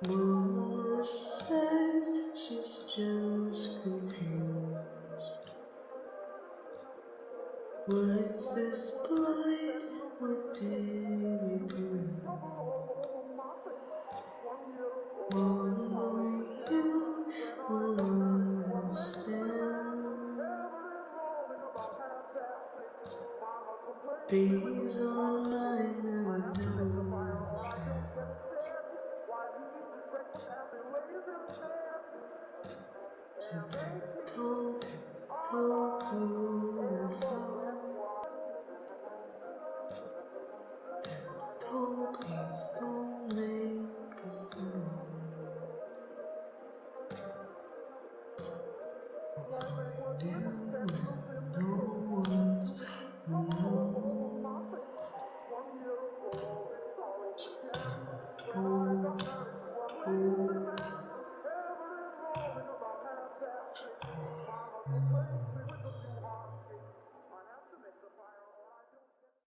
Mama says she's just confused. What's this blight? What did we do? Mama, you will understand. These are my memories. So tiptoe, tiptoe through the house. Tiptoe, please don't make a sound. I knew and no one's alone. So don't